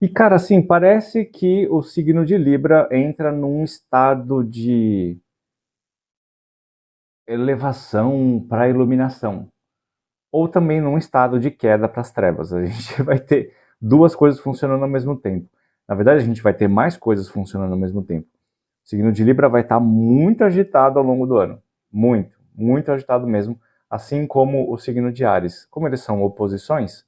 E, cara, assim, parece que o signo de Libra entra num estado de elevação para a iluminação, ou também num estado de queda para as trevas. A gente vai ter duas coisas funcionando ao mesmo tempo. Na verdade, a gente vai ter mais coisas funcionando ao mesmo tempo. O signo de Libra vai estar muito agitado ao longo do ano. Muito, muito agitado mesmo. Assim como o signo de Áries. Como eles são oposições,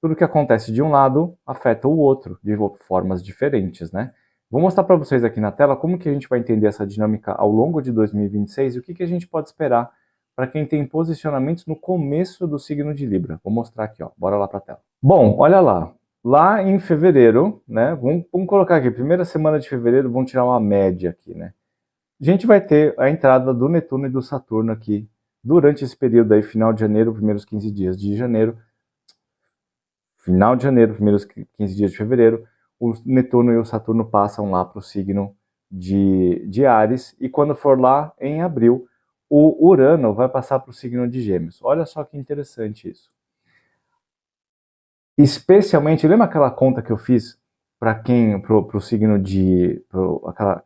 tudo que acontece de um lado afeta o outro de formas diferentes, né? Vou mostrar para vocês aqui na tela como que a gente vai entender essa dinâmica ao longo de 2026 e o que que a gente pode esperar para quem tem posicionamentos no começo do signo de Libra. Vou mostrar aqui, ó. Bora lá para a tela. Bom, olha lá. Lá em fevereiro, né? Vamos colocar aqui, primeira semana de fevereiro, vamos tirar uma média aqui, né? A gente vai ter a entrada do Netuno e do Saturno aqui durante esse período aí, final de janeiro, primeiros 15 dias de janeiro, final de janeiro, primeiros 15 dias de fevereiro, o Netuno e o Saturno passam lá para o signo de Áries, e quando for lá em abril, o Urano vai passar para o signo de Gêmeos. Olha só que interessante isso. Especialmente, lembra aquela conta que eu fiz para quem, pro signo de,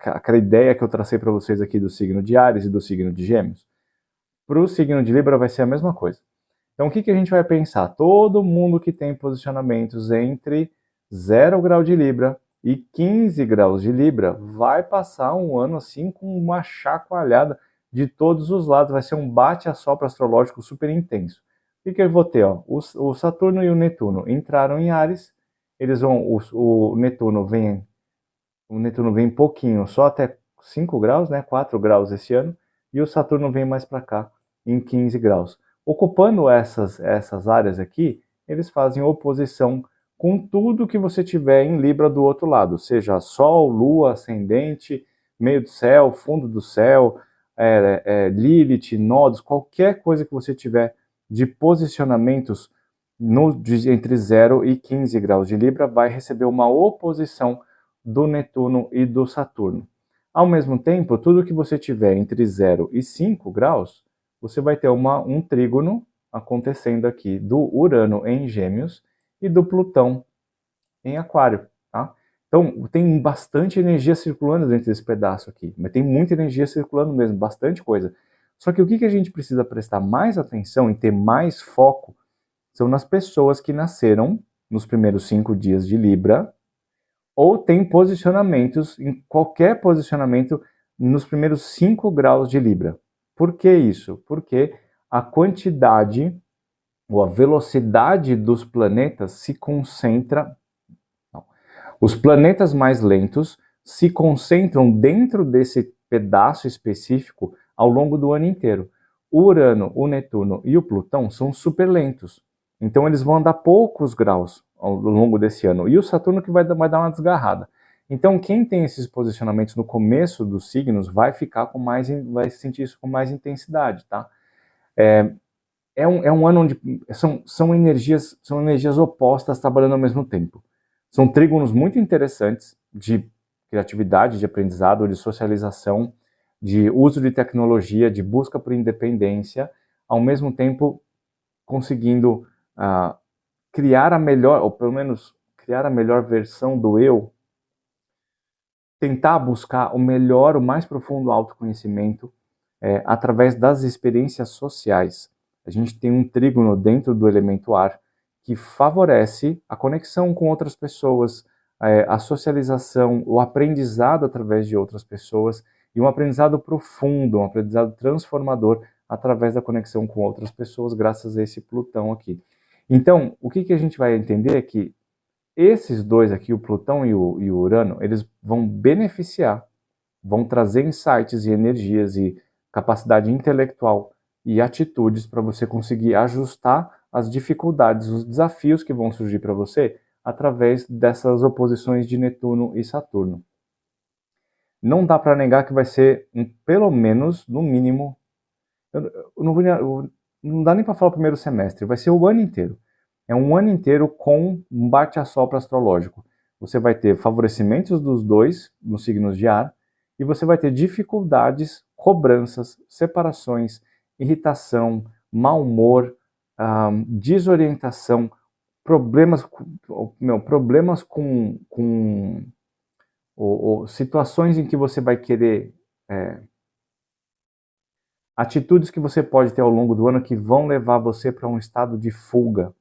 aquela ideia que eu tracei para vocês aqui do signo de Áries e do signo de Gêmeos? Para o signo de Libra vai ser a mesma coisa. Então, o que a gente vai pensar? Todo mundo que tem posicionamentos entre 0 grau de Libra e 15 graus de Libra vai passar um ano assim com uma chacoalhada de todos os lados. Vai ser um bate-a-sopra astrológico super intenso. O que eu vou ter? Ó? O Saturno e o Netuno entraram em Áries. Eles vão, o Netuno vem pouquinho, só até 5 graus, né? 4 graus esse ano. E o Saturno vem mais para cá, em 15 graus. Ocupando essas áreas aqui, eles fazem oposição com tudo que você tiver em Libra do outro lado, seja Sol, Lua, Ascendente, meio do céu, fundo do céu, Lilith, nodos, qualquer coisa que você tiver de posicionamentos entre 0 e 15 graus de Libra vai receber uma oposição do Netuno e do Saturno. Ao mesmo tempo, tudo que você tiver entre 0 e 5 graus, você vai ter um trígono acontecendo aqui do Urano em Gêmeos e do Plutão em Aquário, tá? Então, tem bastante energia circulando dentro desse pedaço aqui, mas tem muita energia circulando mesmo, bastante coisa. Só que o que a gente precisa prestar mais atenção e ter mais foco são nas pessoas que nasceram nos primeiros 5 dias de Libra, ou tem posicionamentos, em qualquer posicionamento, nos primeiros 5 graus de Libra. Por que isso? Porque a quantidade ou a velocidade dos planetas se concentra. Não. Os planetas mais lentos se concentram dentro desse pedaço específico ao longo do ano inteiro. O Urano, o Netuno e o Plutão são super lentos. Então eles vão andar poucos graus ao longo desse ano. E o Saturno que vai dar uma desgarrada. Então quem tem esses posicionamentos no começo dos signos vai sentir isso com mais intensidade, tá? É um ano onde são energias opostas trabalhando ao mesmo tempo. São trígonos muito interessantes de criatividade, de aprendizado, de socialização, de uso de tecnologia, de busca por independência, ao mesmo tempo conseguindo criar a melhor, ou pelo menos criar a melhor versão do eu, tentar buscar o melhor, o mais profundo autoconhecimento através das experiências sociais. A gente tem um trígono dentro do elemento ar que favorece a conexão com outras pessoas, a socialização, o aprendizado através de outras pessoas e um aprendizado profundo, um aprendizado transformador através da conexão com outras pessoas, graças a esse Plutão aqui. Então, o que a gente vai entender é que esses dois aqui, o Plutão e o Urano, eles vão beneficiar, vão trazer insights e energias e capacidade intelectual e atitudes para você conseguir ajustar as dificuldades, os desafios que vão surgir para você através dessas oposições de Netuno e Saturno. Não dá para negar que vai ser, pelo menos, no mínimo, não dá nem para falar o primeiro semestre, vai ser o ano inteiro. É um ano inteiro com um bate-a-sopra astrológico. Você vai ter favorecimentos dos dois nos signos de ar e você vai ter dificuldades, cobranças, separações, irritação, mau humor, desorientação, problemas, problemas situações em que você vai querer, atitudes que você pode ter ao longo do ano que vão levar você para um estado de fuga.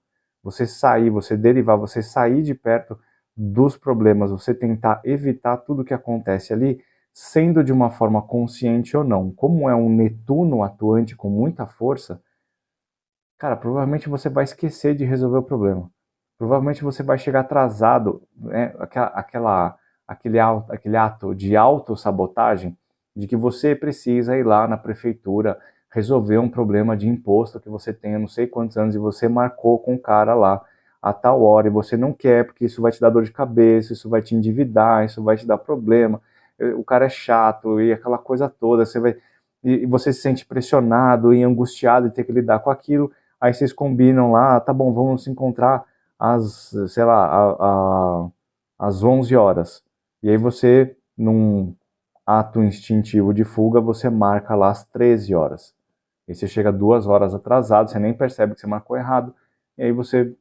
Você sair de perto dos problemas, você tentar evitar tudo que acontece ali, sendo de uma forma consciente ou não. Como é um Netuno atuante com muita força, cara, provavelmente você vai esquecer de resolver o problema. Provavelmente você vai chegar atrasado, né? Aquele ato de autossabotagem, de que você precisa ir lá na prefeitura resolver um problema de imposto que você tem há não sei quantos anos e você marcou com o cara lá a tal hora e você não quer, porque isso vai te dar dor de cabeça, isso vai te endividar, isso vai te dar problema, o cara é chato e aquela coisa toda, e você se sente pressionado e angustiado de ter que lidar com aquilo. Aí vocês combinam lá, tá bom, vamos se encontrar às, sei lá, às 11 horas. E aí você, num ato instintivo de fuga, você marca lá às 13 horas. E você chega 2 horas atrasado, você nem percebe que você marcou errado, e aí você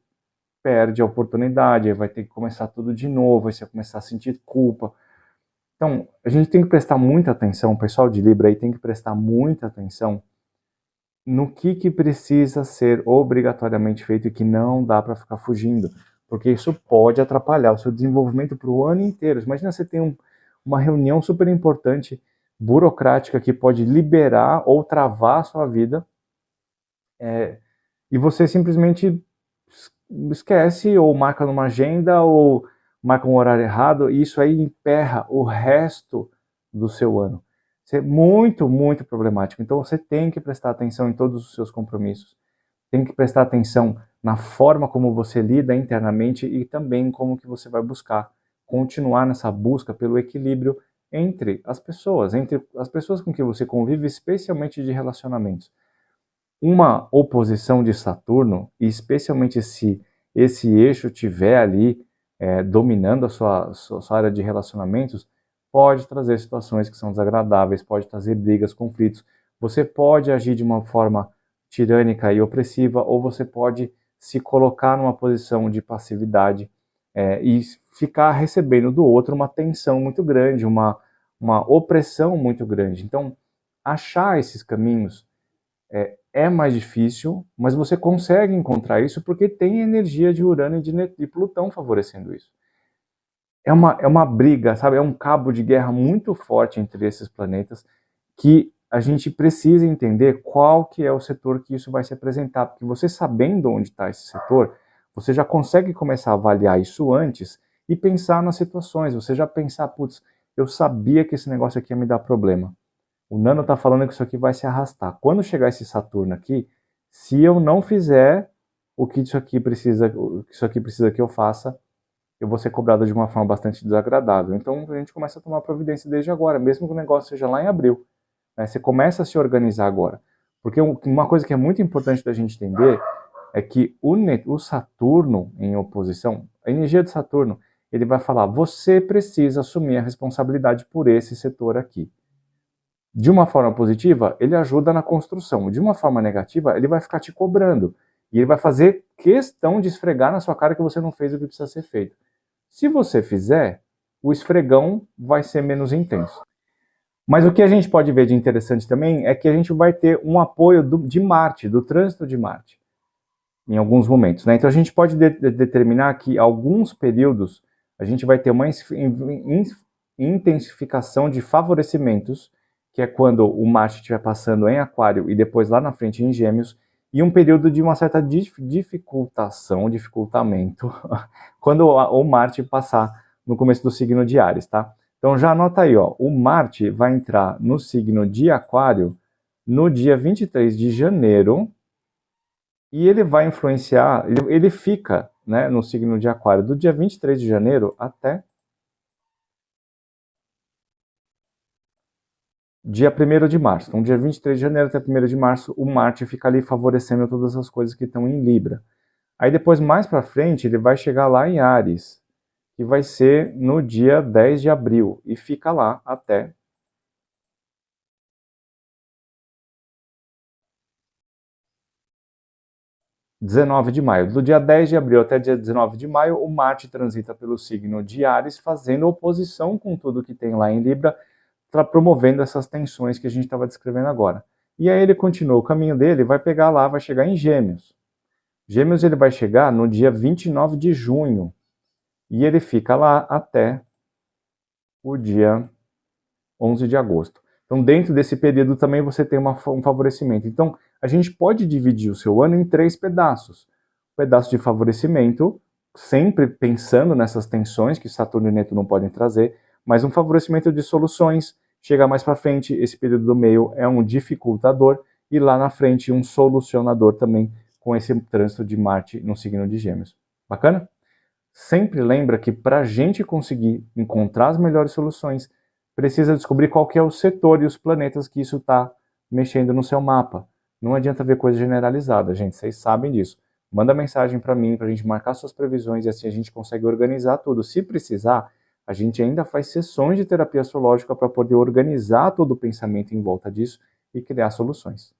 perde a oportunidade, aí vai ter que começar tudo de novo, aí você vai começar a sentir culpa. Então, a gente tem que prestar muita atenção, o pessoal de Libra aí tem que prestar muita atenção no que precisa ser obrigatoriamente feito e que não dá para ficar fugindo, porque isso pode atrapalhar o seu desenvolvimento para o ano inteiro. Imagina você tem uma reunião super importante, burocrática, que pode liberar ou travar a sua vida, e você simplesmente esquece ou marca numa agenda ou marca um horário errado, e isso aí emperra o resto do seu ano. Isso é muito, muito problemático. Então você tem que prestar atenção em todos os seus compromissos. Tem que prestar atenção na forma como você lida internamente e também como que você vai buscar continuar nessa busca pelo equilíbrio entre as pessoas com quem você convive, especialmente de relacionamentos. Uma oposição de Saturno, e especialmente se esse eixo tiver ali dominando a sua área de relacionamentos, pode trazer situações que são desagradáveis, pode trazer brigas, conflitos. Você pode agir de uma forma tirânica e opressiva, ou você pode se colocar numa posição de passividade e ficar recebendo do outro uma tensão muito grande, uma opressão muito grande. Então, achar esses caminhos é mais difícil, mas você consegue encontrar isso porque tem energia de Urano e de Plutão favorecendo isso. É uma briga, sabe? É um cabo de guerra muito forte entre esses planetas que a gente precisa entender qual que é o setor que isso vai se apresentar, porque você sabendo onde está esse setor, você já consegue começar a avaliar isso antes e pensar nas situações. Você já pensar, putz, eu sabia que esse negócio aqui ia me dar problema. O Nano está falando que isso aqui vai se arrastar. Quando chegar esse Saturno aqui, se eu não fizer o que isso aqui precisa que eu faça, eu vou ser cobrado de uma forma bastante desagradável. Então a gente começa a tomar providência desde agora, mesmo que o negócio seja lá em abril. Né? Você começa a se organizar agora. Porque uma coisa que é muito importante da gente entender é que o Saturno em oposição, a energia de Saturno, ele vai falar, você precisa assumir a responsabilidade por esse setor aqui. De uma forma positiva, ele ajuda na construção. De uma forma negativa, ele vai ficar te cobrando. E ele vai fazer questão de esfregar na sua cara que você não fez o que precisa ser feito. Se você fizer, o esfregão vai ser menos intenso. Mas o que a gente pode ver de interessante também é que a gente vai ter um apoio de Marte, do trânsito de Marte, em alguns momentos. Né? Então a gente pode determinar que alguns períodos a gente vai ter uma intensificação de favorecimentos, que é quando o Marte estiver passando em Aquário e depois lá na frente em Gêmeos, e um período de uma certa dificultamento, quando o Marte passar no começo do signo de Áries, tá? Então já anota aí, ó, o Marte vai entrar no signo de Aquário no dia 23 de janeiro, e ele vai influenciar, ele fica, né, no signo de Aquário do dia 23 de janeiro até dia 1º de março. Então, dia 23 de janeiro até 1º de março, o Marte fica ali favorecendo todas as coisas que estão em Libra. Aí depois, mais para frente, ele vai chegar lá em Áries, que vai ser no dia 10 de abril, e fica lá até 19 de maio. Do dia 10 de abril até dia 19 de maio, o Marte transita pelo signo de Áries, fazendo oposição com tudo que tem lá em Libra, promovendo essas tensões que a gente estava descrevendo agora. E aí ele continua o caminho dele, vai pegar lá, vai chegar em Gêmeos. Gêmeos ele vai chegar no dia 29 de junho. E ele fica lá até o dia 11 de agosto. Então, dentro desse período também você tem um favorecimento. Então, a gente pode dividir o seu ano em 3 pedaços. Um pedaço de favorecimento, sempre pensando nessas tensões que Saturno e Netuno não podem trazer, mas um favorecimento de soluções. Chega mais para frente, esse período do meio é um dificultador, e lá na frente um solucionador também, com esse trânsito de Marte no signo de Gêmeos. Bacana? Sempre lembra que para a gente conseguir encontrar as melhores soluções, precisa descobrir qual que é o setor e os planetas que isso está mexendo no seu mapa. Não adianta ver coisa generalizada, gente, vocês sabem disso. Manda mensagem para mim, para a gente marcar suas previsões e assim a gente consegue organizar tudo. Se precisar, a gente ainda faz sessões de terapia astrológica para poder organizar todo o pensamento em volta disso e criar soluções.